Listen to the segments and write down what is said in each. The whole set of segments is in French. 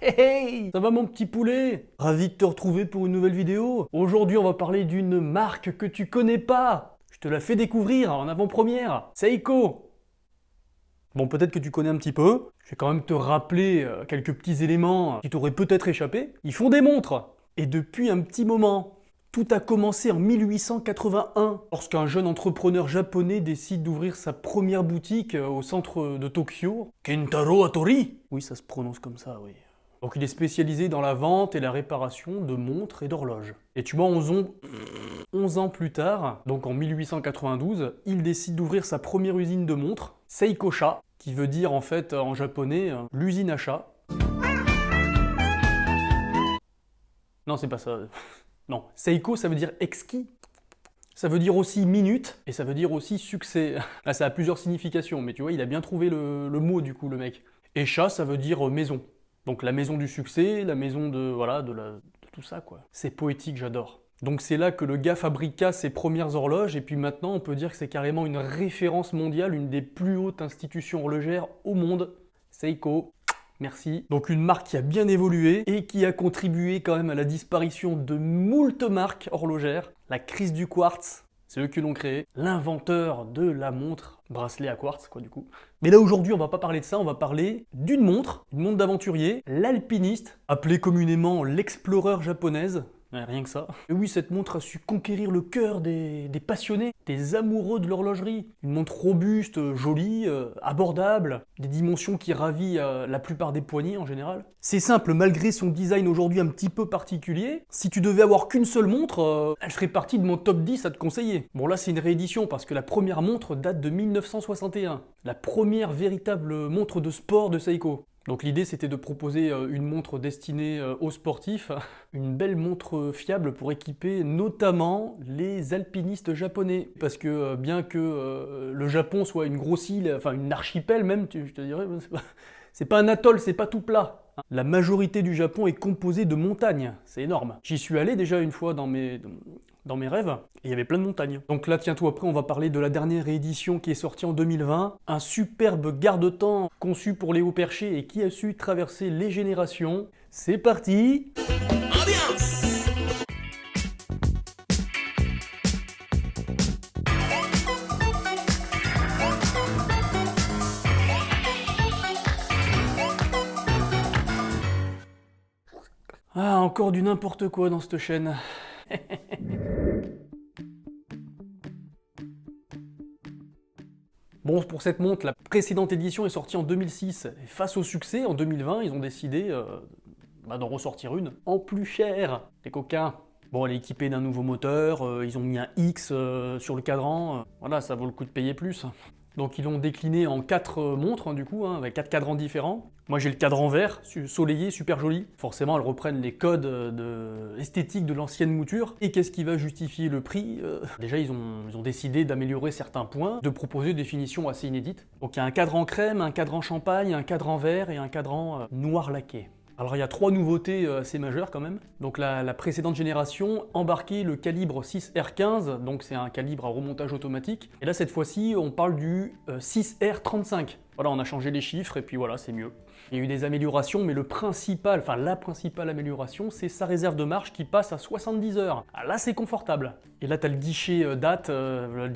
Hey, ça va mon petit poulet? Ravi de te retrouver pour une nouvelle vidéo. Aujourd'hui, on va parler d'une marque que tu connais pas. Je te la fais découvrir en avant-première. Seiko. Bon, peut-être que tu connais un petit peu. Je vais quand même te rappeler quelques petits éléments qui t'auraient peut-être échappé. Ils font des montres. Et depuis un petit moment. Tout a commencé en 1881, lorsqu'un jeune entrepreneur japonais décide d'ouvrir sa première boutique au centre de Tokyo. Kentaro Hattori. Oui, ça se prononce comme ça, oui. Donc il est spécialisé dans la vente et la réparation de montres et d'horloges. Et tu vois, 11 ans plus tard, donc en 1892, il décide d'ouvrir sa première usine de montres, Seikosha, qui veut dire en fait en japonais l'usine à chat. Non, c'est pas ça. Non, Seiko, ça veut dire exquis. Ça veut dire aussi minute, et ça veut dire aussi succès. Là, ça a plusieurs significations, mais tu vois, il a bien trouvé le mot, du coup, le mec. Et chat, ça veut dire maison. Donc la maison du succès, la maison de, voilà, de tout ça, quoi. C'est poétique, j'adore. Donc c'est là que le gars fabriqua ses premières horloges, et puis maintenant, on peut dire que c'est carrément une référence mondiale, une des plus hautes institutions horlogères au monde. Seiko. Merci. Donc une marque qui a bien évolué et qui a contribué quand même à la disparition de moult marques horlogères. La crise du quartz, c'est eux qui l'ont créé. L'inventeur de la montre bracelet à quartz, quoi, du coup. Mais là aujourd'hui, on va pas parler de ça, on va parler d'une montre d'aventurier, l'alpiniste, appelée communément l'explorer japonaise. Ouais, rien que ça. Et oui, cette montre a su conquérir le cœur des passionnés, des amoureux de l'horlogerie. Une montre robuste, jolie, abordable, des dimensions qui ravit la plupart des poignets en général. C'est simple, malgré son design aujourd'hui un petit peu particulier, si tu devais avoir qu'une seule montre, elle ferait partie de mon top 10 à te conseiller. Bon là c'est une réédition parce que la première montre date de 1961. La première véritable montre de sport de Seiko. Donc l'idée c'était de proposer une montre destinée aux sportifs, une belle montre fiable pour équiper notamment les alpinistes japonais. Parce que bien que le Japon soit une grosse île, enfin une archipel même, je te dirais, c'est pas un atoll, c'est pas tout plat. La majorité du Japon est composée de montagnes, c'est énorme. J'y suis allé déjà une fois dans mes rêves, et il y avait plein de montagnes. Donc là, tiens-toi, après on va parler de la dernière réédition qui est sortie en 2020. Un superbe garde-temps conçu pour les hauts perchés et qui a su traverser les générations. C'est parti! Ambiance! Ah, encore du n'importe quoi dans cette chaîne. Bon, pour cette montre, la précédente édition est sortie en 2006. Et face au succès, en 2020, ils ont décidé d'en ressortir une en plus cher. Les coquins. Bon, elle est équipée d'un nouveau moteur, ils ont mis un X sur le cadran. Voilà, ça vaut le coup de payer plus. Donc ils l'ont décliné en 4 montres, du coup, avec 4 cadrans différents. Moi j'ai le cadran vert, soleillé, super joli. Forcément elles reprennent les codes esthétiques de l'ancienne mouture. Et qu'est-ce qui va justifier le prix? Déjà ils ont décidé d'améliorer certains points, de proposer des finitions assez inédites. Donc il y a un cadran crème, un cadran champagne, un cadran vert et un cadran noir laqué. Alors il y a 3 nouveautés assez majeures quand même. Donc la précédente génération embarquait le calibre 6R15, donc c'est un calibre à remontage automatique. Et là cette fois-ci on parle du 6R35. Voilà, on a changé les chiffres et puis voilà, c'est mieux. Il y a eu des améliorations, mais la principale amélioration, c'est sa réserve de marche qui passe à 70 heures. Ah, là c'est confortable. Et là tu as le guichet date, là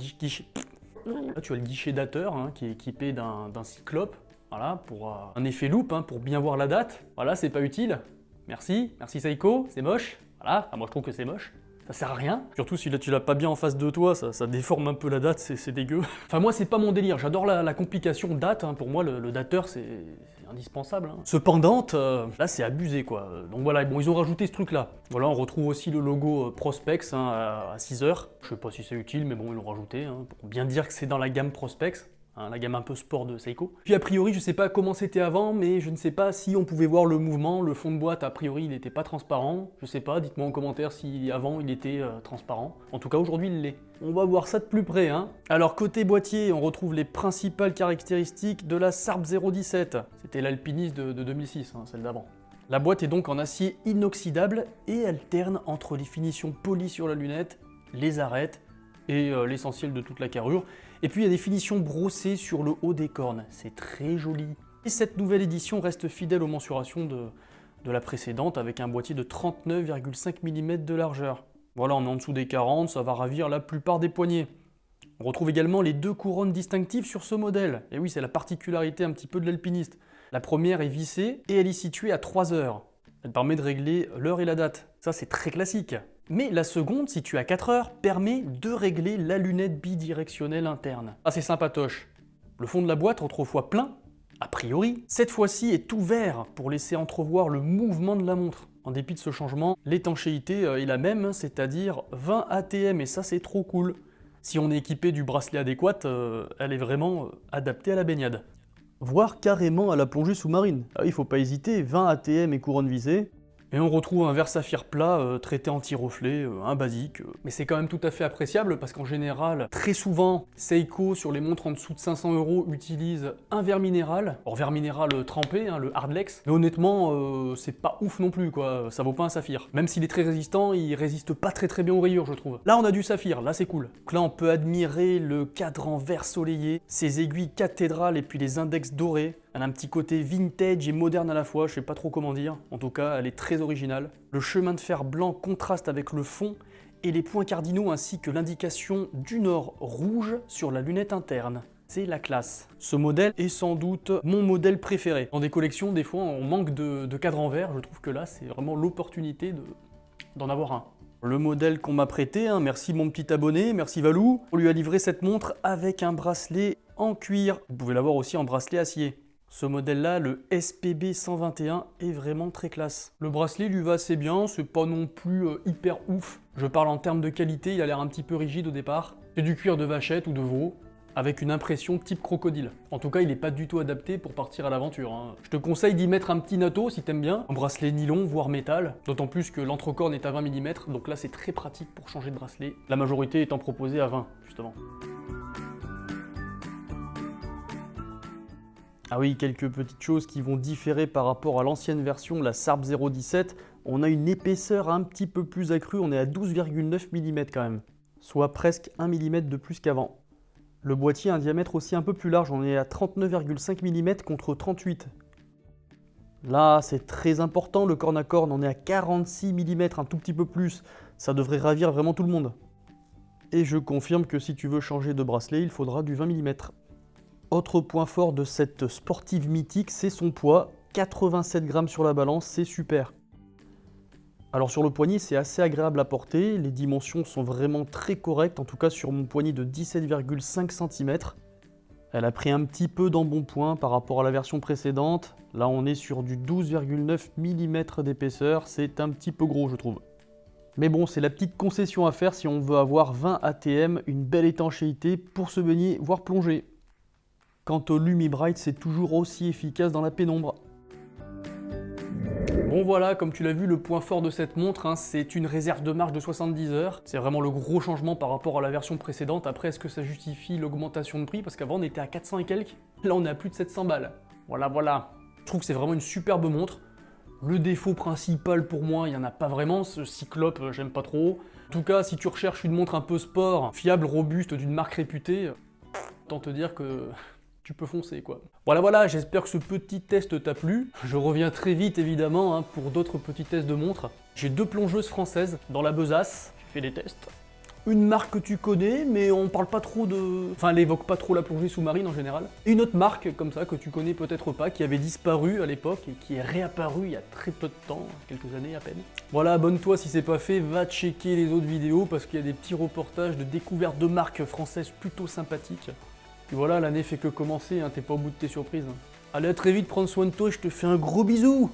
tu as le guichet dateur qui est équipé d'un cyclope. Voilà, pour un effet loupe, pour bien voir la date. Voilà, c'est pas utile. Merci Seiko, c'est moche. Voilà, moi je trouve que c'est moche. Ça sert à rien. Surtout si là, tu l'as pas bien en face de toi, ça déforme un peu la date, c'est dégueu. Enfin moi c'est pas mon délire, j'adore la complication date, pour moi le dateur c'est indispensable. Cependant, là c'est abusé quoi. Donc voilà, bon ils ont rajouté ce truc là. Voilà, on retrouve aussi le logo Prospex à 6 heures. Je sais pas si c'est utile, mais bon ils l'ont rajouté, pour bien dire que c'est dans la gamme Prospex. La gamme un peu sport de Seiko. Puis a priori, je sais pas comment c'était avant, mais je ne sais pas si on pouvait voir le mouvement, le fond de boîte, a priori il n'était pas transparent. Je sais pas, dites-moi en commentaire si avant il était transparent. En tout cas aujourd'hui il l'est. On va voir ça de plus près. Alors côté boîtier, on retrouve les principales caractéristiques de la Sarp 017. C'était l'alpiniste de 2006, celle d'avant. La boîte est donc en acier inoxydable et alterne entre les finitions polies sur la lunette, les arêtes et l'essentiel de toute la carrure. Et puis il y a des finitions brossées sur le haut des cornes, c'est très joli. Et cette nouvelle édition reste fidèle aux mensurations de la précédente avec un boîtier de 39,5 mm de largeur. Voilà, on est en dessous des 40, ça va ravir la plupart des poignets. On retrouve également les deux couronnes distinctives sur ce modèle. Et oui, c'est la particularité un petit peu de l'alpiniste. La première est vissée et elle est située à 3 heures. Elle permet de régler l'heure et la date. Ça, c'est très classique. Mais la seconde, située à 4 heures, permet de régler la lunette bidirectionnelle interne. Ah, c'est sympatoche. Le fond de la boîte, autrefois plein, a priori, cette fois-ci est ouvert pour laisser entrevoir le mouvement de la montre. En dépit de ce changement, l'étanchéité est la même, c'est-à-dire 20 ATM, et ça c'est trop cool. Si on est équipé du bracelet adéquat, elle est vraiment adaptée à la baignade. Voire carrément à la plongée sous-marine. Ah oui, faut pas hésiter, 20 ATM et couronne visée. Et on retrouve un verre saphir plat traité anti-reflet, un basique. Mais c'est quand même tout à fait appréciable parce qu'en général, très souvent, Seiko sur les montres en dessous de 500 € utilise un verre minéral. Alors verre minéral trempé, hein, le Hardlex. Mais honnêtement, c'est pas ouf non plus quoi, ça vaut pas un saphir. Même s'il est très résistant, il résiste pas très bien aux rayures je trouve. Là on a du saphir, là c'est cool. Donc là on peut admirer le cadran vert soleillé, ses aiguilles cathédrales et puis les index dorés. Elle a un petit côté vintage et moderne à la fois, je sais pas trop comment dire. En tout cas, elle est très originale. Le chemin de fer blanc contraste avec le fond et les points cardinaux ainsi que l'indication du nord rouge sur la lunette interne. C'est la classe. Ce modèle est sans doute mon modèle préféré. Dans des collections, des fois, on manque de cadran vert. Je trouve que là, c'est vraiment l'opportunité d'en avoir un. Le modèle qu'on m'a prêté, hein, merci mon petit abonné, merci Valou. On lui a livré cette montre avec un bracelet en cuir. Vous pouvez l'avoir aussi en bracelet acier. Ce modèle-là, le SPB 121, est vraiment très classe. Le bracelet lui va assez bien, c'est pas non plus hyper ouf. Je parle en termes de qualité, il a l'air un petit peu rigide au départ. C'est du cuir de vachette ou de veau, avec une impression type crocodile. En tout cas, il n'est pas du tout adapté pour partir à l'aventure. Hein. Je te conseille d'y mettre un petit natto si t'aimes bien, un bracelet nylon, voire métal, d'autant plus que l'entrecorne est à 20 mm, donc là c'est très pratique pour changer de bracelet. La majorité étant proposée à 20, justement. Ah oui, quelques petites choses qui vont différer par rapport à l'ancienne version, la Sarp 017. On a une épaisseur un petit peu plus accrue, on est à 12,9 mm quand même, soit presque 1 mm de plus qu'avant. Le boîtier a un diamètre aussi un peu plus large, on est à 39,5 mm contre 38. Là, c'est très important, le corne à corne, on est à 46 mm, un tout petit peu plus. Ça devrait ravir vraiment tout le monde. Et je confirme que si tu veux changer de bracelet, il faudra du 20 mm. Autre point fort de cette sportive mythique, c'est son poids, 87 grammes sur la balance, c'est super. Alors sur le poignet, c'est assez agréable à porter, les dimensions sont vraiment très correctes, en tout cas sur mon poignet de 17,5 cm. Elle a pris un petit peu d'embonpoint par rapport à la version précédente. Là on est sur du 12,9 mm d'épaisseur, c'est un petit peu gros je trouve. Mais bon, c'est la petite concession à faire si on veut avoir 20 ATM, une belle étanchéité pour se baigner, voire plonger. Quant au Lumi-Bright, c'est toujours aussi efficace dans la pénombre. Bon voilà, comme tu l'as vu, le point fort de cette montre, hein, c'est une réserve de marche de 70 heures. C'est vraiment le gros changement par rapport à la version précédente. Après, est-ce que ça justifie l'augmentation de prix? Parce qu'avant, on était à 400 et quelques. Là, on est à plus de 700 balles. Voilà. Je trouve que c'est vraiment une superbe montre. Le défaut principal pour moi, il n'y en a pas vraiment. Ce cyclope, j'aime pas trop. En tout cas, si tu recherches une montre un peu sport, fiable, robuste, d'une marque réputée, autant te dire que tu peux foncer quoi. Voilà, j'espère que ce petit test t'a plu. Je reviens très vite évidemment hein, pour d'autres petits tests de montres. J'ai 2 plongeuses françaises dans la besace, j'ai fait des tests. Une marque que tu connais, mais on parle pas trop de... Enfin, elle évoque pas trop la plongée sous-marine en général. Et une autre marque comme ça que tu connais peut-être pas, qui avait disparu à l'époque et qui est réapparue il y a très peu de temps, quelques années à peine. Voilà, abonne-toi si c'est pas fait, va checker les autres vidéos parce qu'il y a des petits reportages de découvertes de marques françaises plutôt sympathiques. Puis voilà, l'année fait que commencer, hein, t'es pas au bout de tes surprises. Hein. Allez, à très vite, prends soin de toi et je te fais un gros bisou!